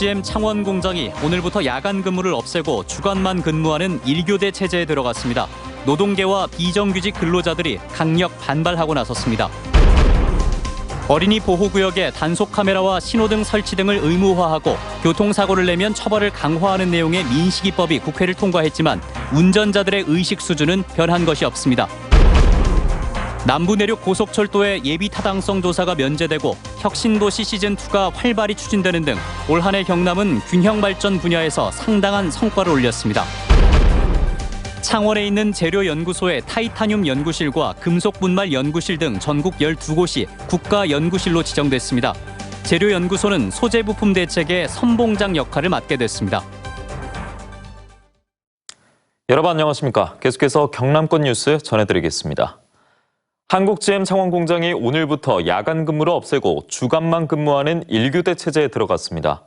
한국GM 창원 공장이 오늘부터 야간 근무를 없애고 주간만 근무하는 1교대 체제에 들어갔습니다. 노동계와 비정규직 근로자들이 강력 반발하고 나섰습니다. 어린이 보호구역에 단속 카메라와 신호등 설치 등을 의무화하고 교통사고를 내면 처벌을 강화하는 내용의 민식이법이 국회를 통과했지만 운전자들의 의식 수준은 변한 것이 없습니다. 남부 내륙 고속철도의 예비 타당성 조사가 면제되고 혁신도시 시즌2가 활발히 추진되는 등 올 한 해 경남은 균형 발전 분야에서 상당한 성과를 올렸습니다. 창원에 있는 재료연구소의 타이타늄 연구실과 금속분말 연구실 등 전국 12곳이 국가연구실로 지정됐습니다. 재료연구소는 소재 부품 대책의 선봉장 역할을 맡게 됐습니다. 여러분 안녕하십니까? 계속해서 경남권 뉴스 전해드리겠습니다. 한국GM 창원 공장이 오늘부터 야간 근무를 없애고 주간만 근무하는 1교대 체제에 들어갔습니다.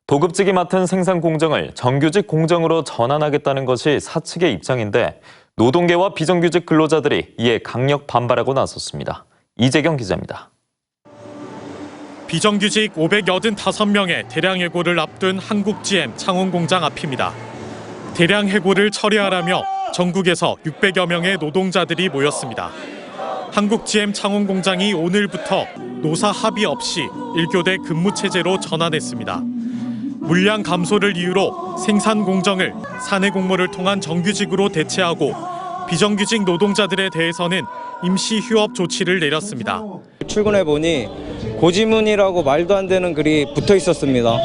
도급직이 맡은 생산 공정을 정규직 공정으로 전환하겠다는 것이 사측의 입장인데 노동계와 비정규직 근로자들이 이에 강력 반발하고 나섰습니다. 이재경 기자입니다. 비정규직 585명의 대량 해고를 앞둔 한국GM 창원 공장 앞입니다. 대량 해고를 처리하라며 전국에서 600여 명의 노동자들이 모였습니다. 한국GM 창원 공장이 오늘부터 노사 합의 없이 1교대 근무 체제로 전환했습니다. 물량 감소를 이유로 생산 공정을 사내 공모를 통한 정규직으로 대체하고 비정규직 노동자들에 대해서는 임시 휴업 조치를 내렸습니다. 출근해 보니 고지문이라고 말도 안 되는 글이 붙어 있었습니다.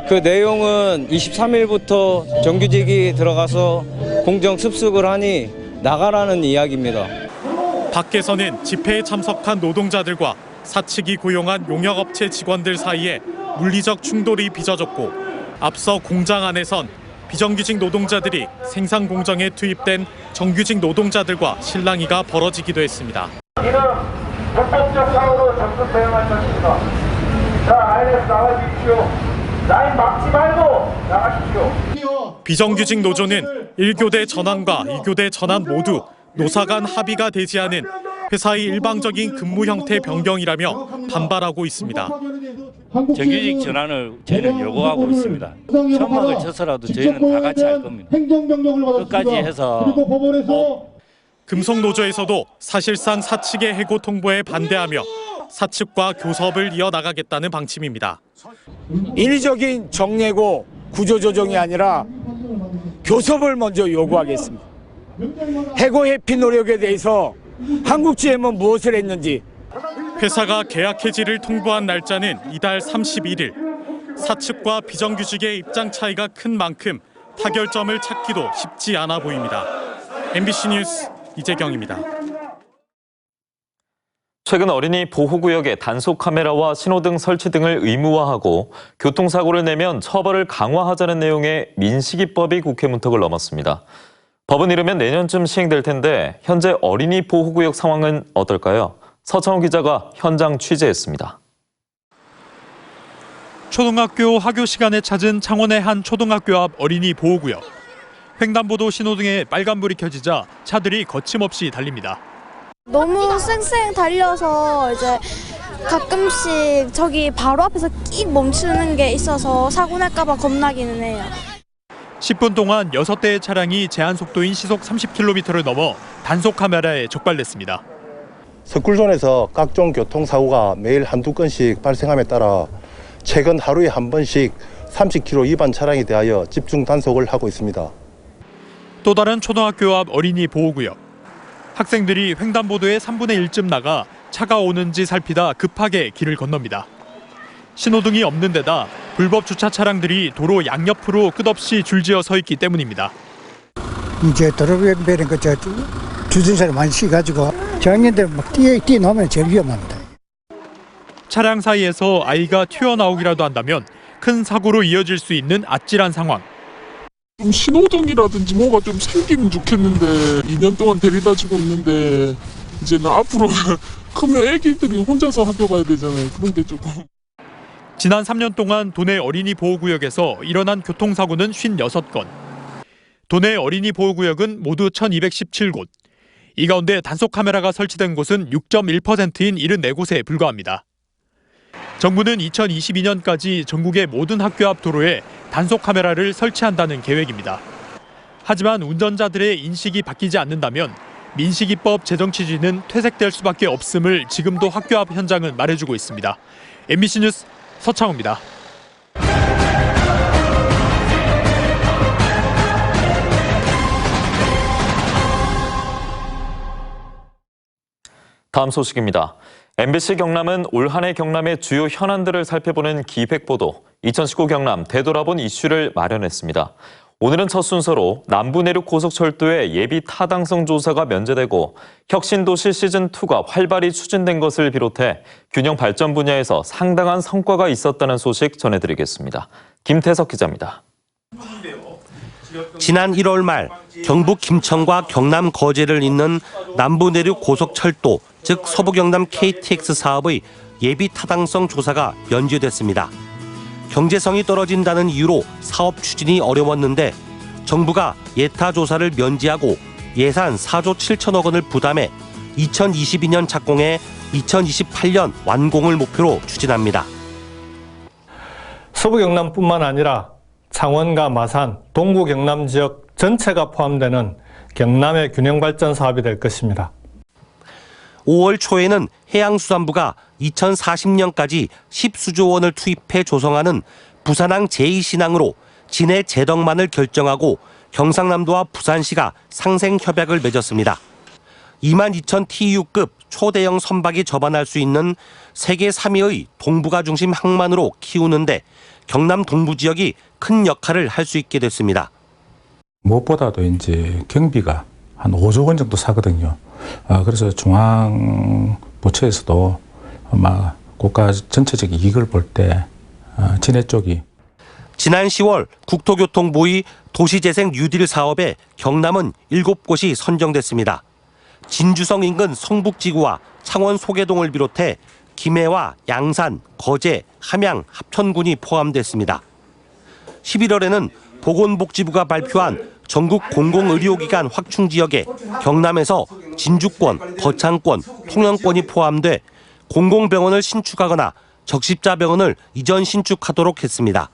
그 내용은 23일부터 정규직이 들어가서 공정 습득을 하니 나가라는 이야기입니다. 밖에서는 집회에 참석한 노동자들과 사측이 고용한 용역업체 직원들 사이에 물리적 충돌이 빚어졌고 앞서 공장 안에선 비정규직 노동자들이 생산 공정에 투입된 정규직 노동자들과 실랑이가 벌어지기도 했습니다. 이는 불법적 사고로 적극 대응할 것입니다. 자, 라인에서 나가십시오. 라인 막지 말고 나가십시오. 비정규직 노조는 1교대 전환과 2교대 전환 모두 노사 간 합의가 되지 않은 회사의 일방적인 근무 형태 변경이라며 반발하고 있습니다. 정규직 전환을 저희는 요구하고 있습니다. 천막을 쳐서라도 저희는 다 같이 할 겁니다. 끝까지 해서 금속노조에서도 사실상 사측의 해고 통보에 반대하며 사측과 교섭을 이어나가겠다는 방침입니다. 인위적인 정예고 구조조정이 아니라 교섭을 먼저 요구하겠습니다. 해고 회피 노력에 대해서 한국GM은 무엇을 했는지. 회사가 계약 해지를 통보한 날짜는 이달 31일. 사측과 비정규직의 입장 차이가 큰 만큼 타결점을 찾기도 쉽지 않아 보입니다. MBC 뉴스 이재경입니다. 최근 어린이 보호구역에 단속 카메라와 신호등 설치 등을 의무화하고 교통사고를 내면 처벌을 강화하자는 내용의 민식이법이 국회 문턱을 넘었습니다. 법은 이르면 내년쯤 시행될 텐데 현재 어린이 보호구역 상황은 어떨까요? 서창호 기자가 현장 취재했습니다. 초등학교 하교 시간에 찾은 창원의 한 초등학교 앞 어린이 보호구역. 횡단보도 신호등에 빨간불이 켜지자 차들이 거침없이 달립니다. 너무 쌩쌩 달려서 이제 가끔씩 저기 바로 앞에서 끽 멈추는 게 있어서 사고 날까 봐 겁나기는 해요. 10분 동안 6대의 차량이 제한 속도인 시속 30km를 넘어 단속 카메라에 적발됐습니다. 석굴존에서 각종 교통사고가 매일 한두 건씩 발생함에 따라 최근 하루에 한 번씩 30km 위반 차량에 대하여 집중 단속을 하고 있습니다. 또 다른 초등학교 앞 어린이 보호구역. 학생들이 횡단보도에 3분의 1쯤 나가 차가 오는지 살피다 급하게 길을 건넙니다. 신호등이 없는 데다 불법 주차 차량들이 도로 양옆으로 끝없이 줄지어 서 있기 때문입니다. 이제 도로변에 주전자를 많이 씌가지고 저학년들 막 뛰어나오면 제일 위험합니다. 차량 사이에서 아이가 튀어나오기라도 한다면 큰 사고로 이어질 수 있는 아찔한 상황. 좀 신호등이라든지 뭐가 좀 생기면 좋겠는데 2년 동안 데려다 주고 있는데 이제는 앞으로 크면 애기들이 혼자서 학교 가야 되잖아요. 그런 게 조금. 지난 3년 동안 도내 어린이 보호구역에서 일어난 교통사고는 56건. 도내 어린이 보호구역은 모두 1217곳. 이 가운데 단속 카메라가 설치된 곳은 6.1%인 74곳에 불과합니다. 정부는 2022년까지 전국의 모든 학교 앞 도로에 단속 카메라를 설치한다는 계획입니다. 하지만 운전자들의 인식이 바뀌지 않는다면 민식이법 제정 취지는 퇴색될 수밖에 없음을 지금도 학교 앞 현장은 말해주고 있습니다. MBC 뉴스 서창호입니다. 다음 소식입니다. MBC 경남은 올 한 해 경남의 주요 현안들을 살펴보는 기획보도 2019 경남 되돌아본 이슈를 마련했습니다. 오늘은 첫 순서로 남부내륙 고속철도의 예비 타당성 조사가 면제되고 혁신도시 시즌2가 활발히 추진된 것을 비롯해 균형 발전 분야에서 상당한 성과가 있었다는 소식 전해드리겠습니다. 김태석 기자입니다. 지난 1월 말 경북 김천과 경남 거제를 잇는 남부내륙 고속철도, 즉 서부경남 KTX 사업의 예비 타당성 조사가 면제됐습니다. 경제성이 떨어진다는 이유로 사업 추진이 어려웠는데 정부가 예타 조사를 면제하고 예산 4조 7천억 원을 부담해 2022년 착공해 2028년 완공을 목표로 추진합니다. 서부경남뿐만 아니라 창원과 마산, 동구 경남 지역 전체가 포함되는 경남의 균형발전 사업이 될 것입니다. 5월 초에는 해양수산부가 2040년까지 10수조 원을 투입해 조성하는 부산항 제2신항으로 진해 재덕만을 결정하고 경상남도와 부산시가 상생협약을 맺었습니다. 22,000 TEU급 초대형 선박이 접안할 수 있는 세계 3위의 동북아 중심 항만으로 키우는데 경남 동부 지역이 큰 역할을 할 수 있게 됐습니다. 무엇보다도 이제 경비가 한 5조 원 정도 사거든요. 그래서 중앙부처에서도 아마 국가 전체적 이익을 볼 때 진해 쪽이 지난 10월 국토교통부의 도시재생 뉴딜 사업에 경남은 7곳이 선정됐습니다. 진주성 인근 성북지구와 창원 소계동을 비롯해 김해와 양산, 거제, 함양, 합천군이 포함됐습니다. 11월에는 보건복지부가 발표한 전국 공공의료기관 확충 지역에 경남에서 진주권, 거창권, 통영권이 포함돼 공공병원을 신축하거나 적십자병원을 이전 신축하도록 했습니다.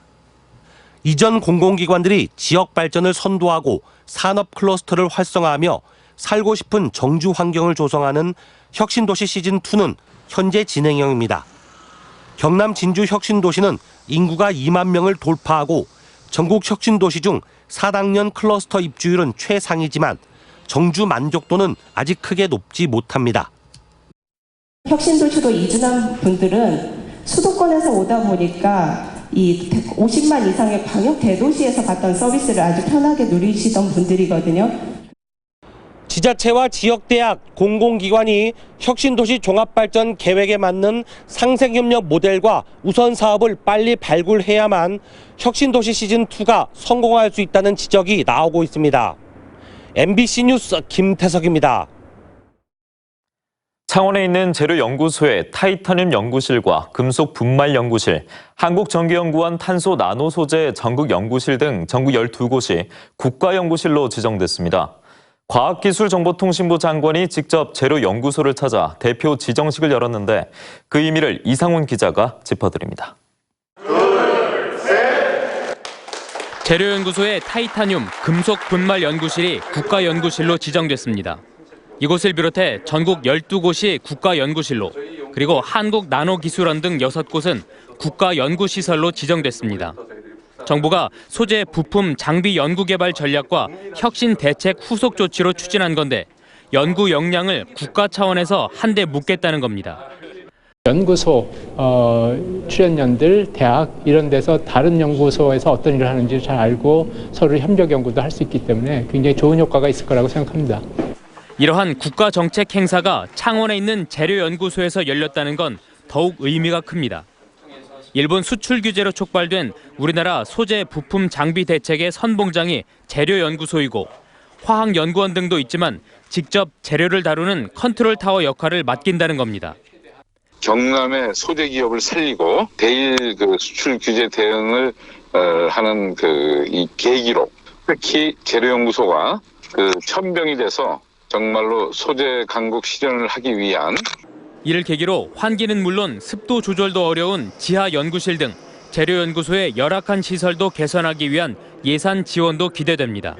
이전 공공기관들이 지역 발전을 선도하고 산업 클러스터를 활성화하며 살고 싶은 정주 환경을 조성하는 혁신도시 시즌2는 현재 진행형입니다. 경남 진주 혁신도시는 인구가 2만 명을 돌파하고 전국 혁신도시 중 4학년 클러스터 입주율은 최상이지만 정주 만족도는 아직 크게 높지 못합니다. 혁신도시로 이주한 분들은 수도권에서 오다 보니까 이 50만 이상의 광역 대도시에서 받던 서비스를 아주 편하게 누리시던 분들이거든요. 지자체와 지역대학, 공공기관이 혁신도시 종합발전 계획에 맞는 상생협력 모델과 우선 사업을 빨리 발굴해야만 혁신도시 시즌2가 성공할 수 있다는 지적이 나오고 있습니다. MBC 뉴스 김태석입니다. 창원에 있는 재료연구소의 타이타늄 연구실과 금속 분말 연구실, 한국전기연구원 탄소 나노 소재 전국 연구실 등 전국 12곳이 국가연구실로 지정됐습니다. 과학기술정보통신부 장관이 직접 재료연구소를 찾아 대표 지정식을 열었는데 그 의미를 이상훈 기자가 짚어드립니다. 재료연구소의 타이타늄, 금속 분말 연구실이 국가연구실로 지정됐습니다. 이곳을 비롯해 전국 12곳이 국가연구실로, 그리고 한국나노기술원 등 6곳은 국가연구시설로 지정됐습니다. 정부가 소재, 부품, 장비 연구개발 전략과 혁신 대책 후속 조치로 추진한 건데 연구 역량을 국가 차원에서 한데 묻겠다는 겁니다. 연구소, 출연연들, 대학 이런 데서 다른 연구소에서 어떤 일을 하는지 잘 알고 서로 협력 연구도 할 수 있기 때문에 굉장히 좋은 효과가 있을 거라고 생각합니다. 이러한 국가 정책 행사가 창원에 있는 재료연구소에서 열렸다는 건 더욱 의미가 큽니다. 일본 수출 규제로 촉발된 우리나라 소재, 부품, 장비 대책의 선봉장이 재료연구소이고 화학연구원 등도 있지만 직접 재료를 다루는 컨트롤 타워 역할을 맡긴다는 겁니다. 경남의 소재 기업을 살리고 대일 수출 규제 대응을 하는 이 계기로 특히 재료연구소가 천병이 돼서 정말로 소재 강국 실현을 하기 위한 이를 계기로 환기는 물론 습도 조절도 어려운 지하 연구실 등 재료연구소의 열악한 시설도 개선하기 위한 예산 지원도 기대됩니다.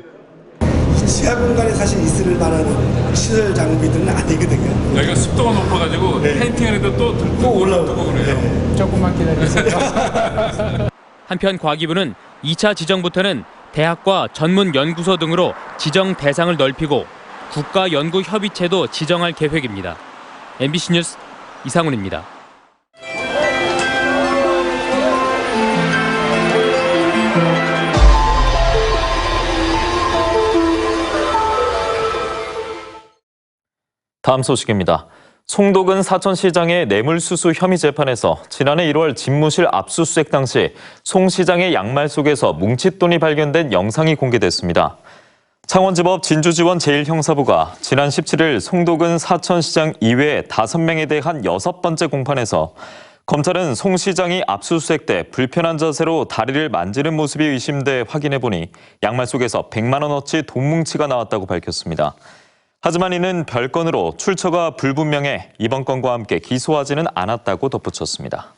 지하 공간에 사실 있을 만한 시설 장비들은 아니거든요. 여기가 습도가 높아가지고 페인팅을 해도 또 올라오고 그래요. 조금만 기다리세요. 한편 과기부는 2차 지정부터는 대학과 전문 연구소 등으로 지정 대상을 넓히고 국가연구협의체도 지정할 계획입니다. MBC 뉴스 이상훈입니다. 다음 소식입니다. 송도군 사천시장의 뇌물수수 혐의 재판에서 지난해 1월 집무실 압수수색 당시 송 시장의 양말 속에서 뭉칫돈이 발견된 영상이 공개됐습니다. 창원지법 진주지원 제1형사부가 지난 17일 송도군 사천시장 이외에 5명에 대한 6번째 공판에서 검찰은 송 시장이 압수수색 때 불편한 자세로 다리를 만지는 모습이 의심돼 확인해보니 양말 속에서 100만 원어치 돈 뭉치가 나왔다고 밝혔습니다. 하지만 이는 별건으로 출처가 불분명해 이번 건과 함께 기소하지는 않았다고 덧붙였습니다.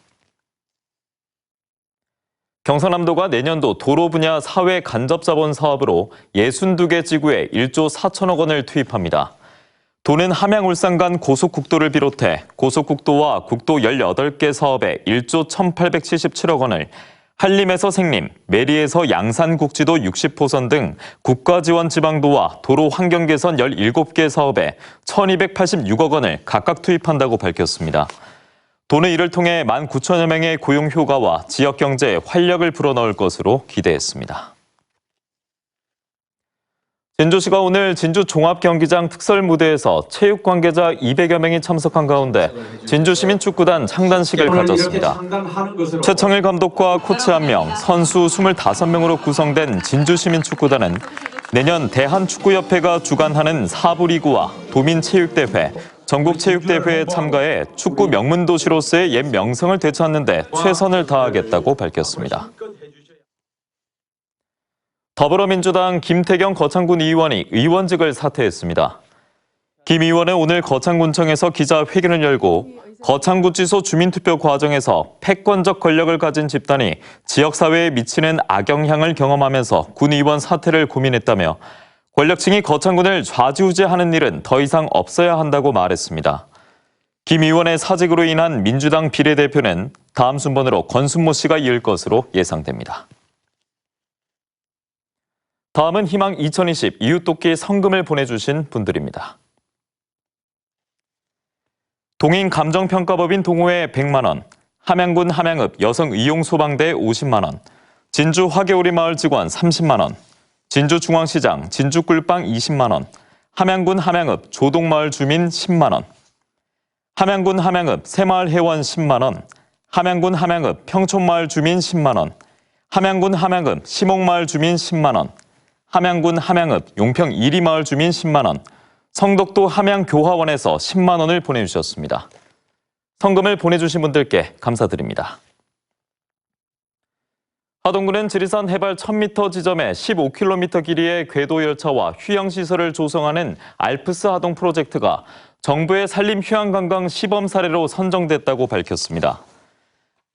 경상남도가 내년도 도로 분야 사회 간접자본 사업으로 62개 지구에 1조 4천억 원을 투입합니다. 도는 함양 울산 간 고속국도를 비롯해 고속국도와 국도 18개 사업에 1조 1,877억 원을, 한림에서 생림, 매리에서 양산국지도 60호선 등 국가지원 지방도와 도로 환경 개선 17개 사업에 1,286억 원을 각각 투입한다고 밝혔습니다. 도는 이를 통해 19,000여 명의 고용 효과와 지역 경제에 활력을 불어넣을 것으로 기대했습니다. 진주시가 오늘 진주 종합경기장 특설 무대에서 체육 관계자 200여 명이 참석한 가운데 진주시민축구단 창단식을 가졌습니다. 최청일 감독과 코치 1명, 선수 25명으로 구성된 진주시민축구단은 내년 대한축구협회가 주관하는 4부 리그와 도민체육대회, 전국체육대회에 참가해 축구 명문도시로서의 옛 명성을 되찾는 데 최선을 다하겠다고 밝혔습니다. 더불어민주당 김태경 거창군 의원이 의원직을 사퇴했습니다. 김 의원은 오늘 거창군청에서 기자회견을 열고 거창구치소 주민투표 과정에서 패권적 권력을 가진 집단이 지역사회에 미치는 악영향을 경험하면서 군 의원 사퇴를 고민했다며 권력층이 거창군을 좌지우지하는 일은 더 이상 없어야 한다고 말했습니다. 김 의원의 사직으로 인한 민주당 비례대표는 다음 순번으로 권순모 씨가 이을 것으로 예상됩니다. 다음은 희망 2020 이웃돕기 성금을 보내주신 분들입니다. 동인 감정평가법인 동호회 100만 원, 함양군 함양읍 여성의용소방대 50만 원, 진주 화개오리 마을 직원 30만 원, 진주중앙시장 진주꿀빵 20만 원, 함양군 함양읍 조동마을 주민 10만 원, 함양군 함양읍 새마을 회원 10만 원, 함양군 함양읍 평촌마을 주민 10만 원, 함양군 함양읍 시목마을 주민 10만 원, 함양군 함양읍 용평 1리 마을 주민 10만 원, 성덕도 함양교화원에서 10만 원을 보내주셨습니다. 성금을 보내주신 분들께 감사드립니다. 하동군은 지리산 해발 1000m 지점에 15km 길이의 궤도열차와 휴양시설을 조성하는 알프스 하동 프로젝트가 정부의 산림 휴양관광 시범 사례로 선정됐다고 밝혔습니다.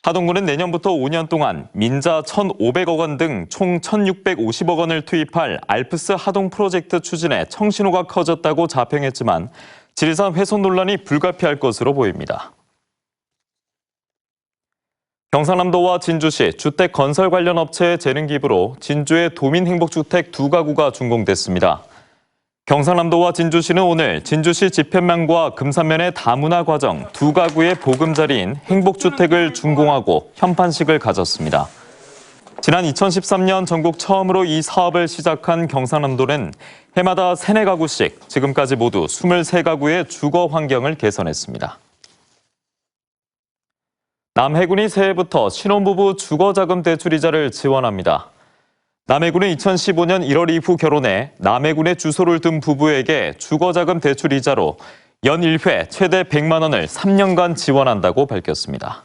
하동군은 내년부터 5년 동안 민자 1,500억 원 등 총 1,650억 원을 투입할 알프스 하동 프로젝트 추진에 청신호가 커졌다고 자평했지만 지리산 훼손 논란이 불가피할 것으로 보입니다. 경상남도와 진주시 주택 건설 관련 업체의 재능 기부로 진주의 도민행복주택 2가구가 준공됐습니다. 경상남도와 진주시는 오늘 진주시 지편면과 금산면의 다문화 과정 2가구의 보금자리인 행복주택을 준공하고 현판식을 가졌습니다. 지난 2013년 전국 처음으로 이 사업을 시작한 경상남도는 해마다 3-4가구씩 지금까지 모두 23가구의 주거 환경을 개선했습니다. 남해군이 새해부터 신혼부부 주거자금 대출이자를 지원합니다. 남해군은 2015년 1월 이후 결혼해 남해군에 주소를 둔 부부에게 주거자금 대출이자로 연 1회 최대 100만 원을 3년간 지원한다고 밝혔습니다.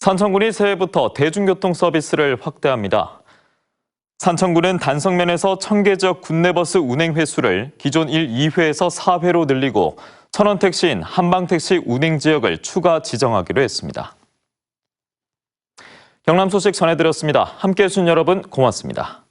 산청군이 새해부터 대중교통 서비스를 확대합니다. 산청군은 단성면에서 청계 지역 군내버스 운행 횟수를 기존 1, 2회에서 4회로 늘리고 천원택시인 한방택시 운행지역을 추가 지정하기로 했습니다. 경남 소식 전해드렸습니다. 함께해 주신 여러분 고맙습니다.